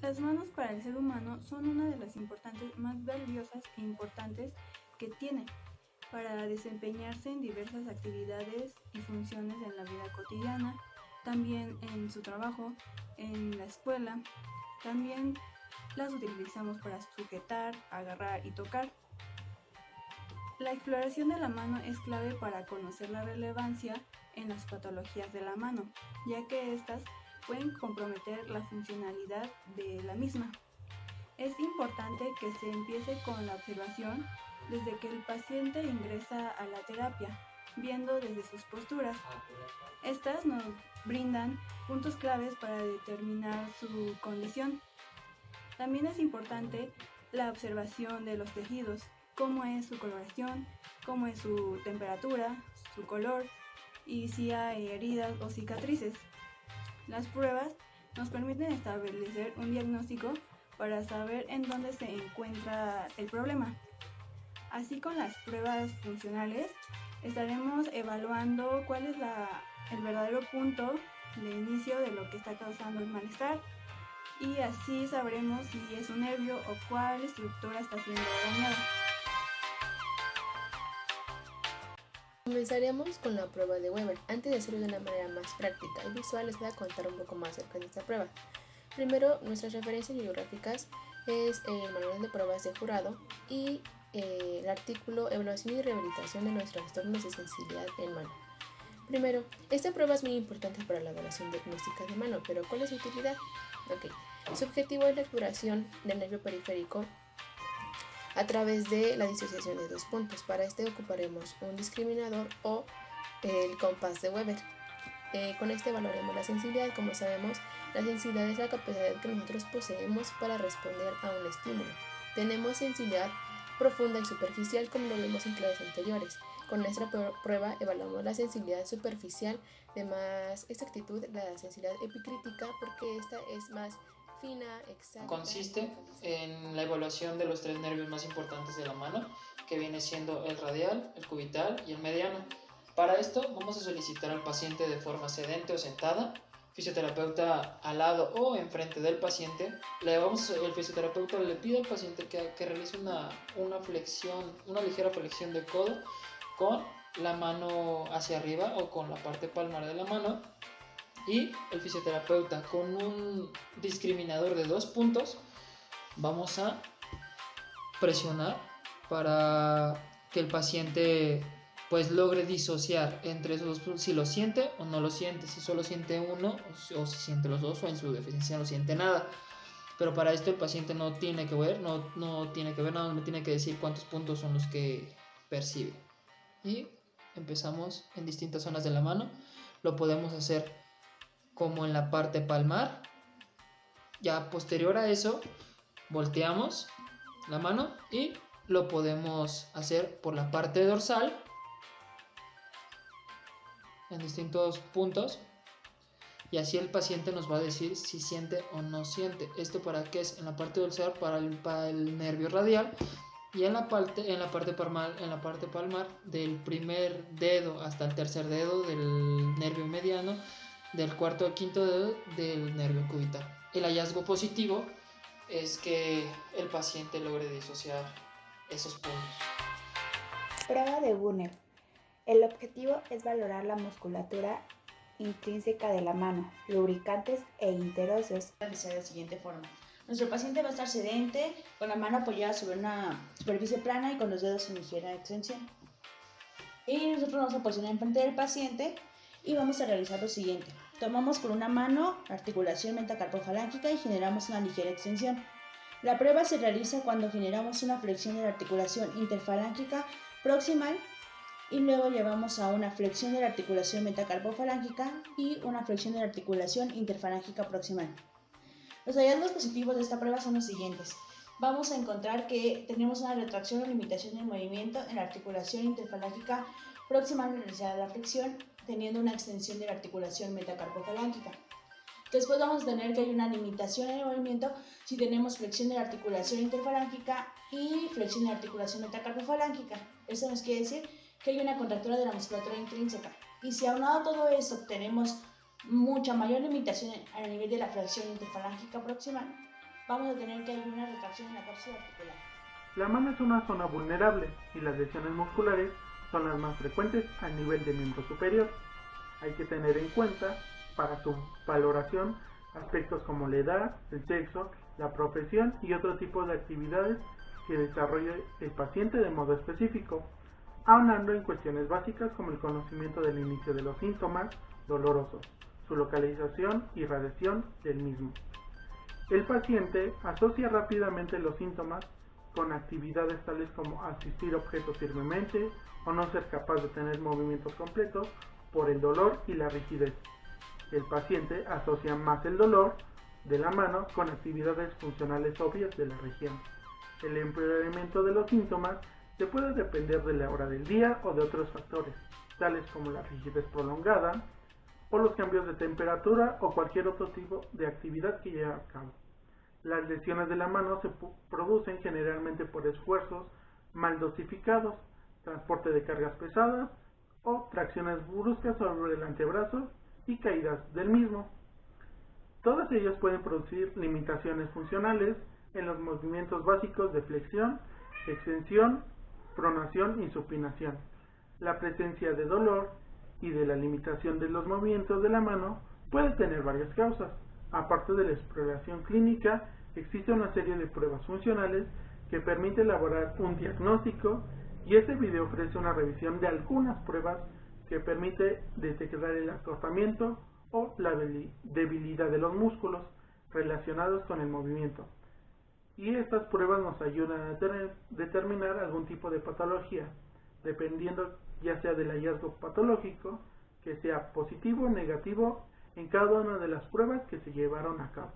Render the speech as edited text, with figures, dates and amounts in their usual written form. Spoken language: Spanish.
Las manos para el ser humano son una de las más valiosas e importantes que tiene para desempeñarse en diversas actividades y funciones en la vida cotidiana, también en su trabajo, en la escuela. También las utilizamos para sujetar, agarrar y tocar. La exploración de la mano es clave para conocer la relevancia en las patologías de la mano, ya que éstas pueden comprometer la funcionalidad de la misma. Es importante que se empiece con la observación desde que el paciente ingresa a la terapia, viendo desde sus posturas. Estas nos brindan puntos claves para determinar su condición. También es importante la observación de los tejidos, cómo es su coloración, cómo es su temperatura, su color y si hay heridas o cicatrices. Las pruebas nos permiten establecer un diagnóstico para saber en dónde se encuentra el problema. Así, con las pruebas funcionales estaremos evaluando cuál es el verdadero punto de inicio de lo que está causando el malestar, y así sabremos si es un nervio o cuál estructura está siendo dañada. Comenzaremos con la prueba de Weber. Antes de hacerlo de una manera más práctica y visual, les voy a contar un poco más acerca de esta prueba. Primero, nuestras referencias bibliográficas es el manual de pruebas de jurado y el artículo Evaluación y rehabilitación de nuestros trastornos de sensibilidad en mano. Primero, esta prueba es muy importante para la evaluación diagnóstica de mano, pero ¿cuál es su utilidad? Su objetivo es la exploración del nervio periférico a través de la disociación de dos puntos. Para este ocuparemos un discriminador o el compás de Weber. Con este evaluaremos la sensibilidad. Como sabemos, la sensibilidad es la capacidad que nosotros poseemos para responder a un estímulo. Tenemos sensibilidad profunda y superficial, como lo vimos en clases anteriores. Con nuestra prueba evaluamos la sensibilidad superficial, de más exactitud la sensibilidad epicrítica, porque esta es más fina, exacta. Consiste en la evaluación de los tres nervios más importantes de la mano, que viene siendo el radial, el cubital y el mediano. Para esto vamos a solicitar al paciente de forma sedente o sentada, fisioterapeuta al lado o enfrente del paciente. El fisioterapeuta le pide al paciente que realice una ligera flexión de codo con la mano hacia arriba o con la parte palmar de la mano, y el fisioterapeuta con un discriminador de 2 puntos vamos a presionar para que el paciente pues logre disociar entre esos dos puntos, si lo siente o no lo siente, si solo siente uno o si siente los dos, o en su deficiencia no siente nada. Pero para esto el paciente no tiene que ver, no tiene que ver nada, no tiene que decir cuántos puntos son los que percibe. Y empezamos en distintas zonas de la mano. Lo podemos hacer como en la parte palmar. Ya posterior a eso volteamos la mano y lo podemos hacer por la parte dorsal en distintos puntos, y así el paciente nos va a decir si siente o no siente. ¿Esto para qué es? En la parte dorsal para el nervio radial, y en la parte palmar del primer dedo hasta el tercer dedo del nervio mediano, del cuarto al quinto dedo del nervio cubital. El hallazgo positivo es que el paciente logre disociar esos puntos. Prueba de Bune. El objetivo es valorar la musculatura intrínseca de la mano, lubricantes e interóseos. Realizar de la siguiente forma. Nuestro paciente va a estar sedente, con la mano apoyada sobre una superficie plana y con los dedos en ligera extensión. Y nosotros vamos a posicionar enfrente del paciente y vamos a realizar lo siguiente. Tomamos con una mano la articulación metacarpofalángica y generamos una ligera extensión. La prueba se realiza cuando generamos una flexión de la articulación interfalángica proximal y luego llevamos a una flexión de la articulación metacarpofalángica y una flexión de la articulación interfalángica proximal. Los hallazgos positivos de esta prueba son los siguientes. Vamos a encontrar que tenemos una retracción o limitación del movimiento en la articulación interfalángica proximal realizada a la flexión, teniendo una extensión de la articulación metacarpofalángica. Después vamos a tener que hay una limitación en el movimiento si tenemos flexión de la articulación interfalángica y flexión de la articulación metacarpofalángica. Eso nos quiere decir que hay una contractura de la musculatura intrínseca. Y si aunado a todo eso tenemos mucha mayor limitación a nivel de la flexión interfalángica proximal, vamos a tener que hay una retracción en la cápsula articular. La mano es una zona vulnerable y las lesiones musculares son las más frecuentes a nivel de miembro superior. Hay que tener en cuenta, para su valoración, aspectos como la edad, el sexo, la profesión y otro tipo de actividades que desarrolle el paciente de modo específico, aunando en cuestiones básicas como el conocimiento del inicio de los síntomas dolorosos, su localización y radiación del mismo. El paciente asocia rápidamente los síntomas con actividades tales como asistir objetos firmemente o no ser capaz de tener movimientos completos por el dolor y la rigidez. El paciente asocia más el dolor de la mano con actividades funcionales obvias de la región. El empeoramiento de los síntomas se puede depender de la hora del día o de otros factores, tales como la rigidez prolongada o los cambios de temperatura o cualquier otro tipo de actividad que lleve a cabo. Las lesiones de la mano se producen generalmente por esfuerzos mal dosificados, transporte de cargas pesadas o tracciones bruscas sobre el antebrazo y caídas del mismo. Todas ellas pueden producir limitaciones funcionales en los movimientos básicos de flexión, extensión, pronación y supinación. La presencia de dolor y de la limitación de los movimientos de la mano puede tener varias causas. Aparte de la exploración clínica, existe una serie de pruebas funcionales que permite elaborar un diagnóstico y este video ofrece una revisión de algunas pruebas que permite detectar el acortamiento o la debilidad de los músculos relacionados con el movimiento. Y estas pruebas nos ayudan a determinar algún tipo de patología, dependiendo ya sea del hallazgo patológico, que sea positivo o negativo en cada una de las pruebas que se llevaron a cabo.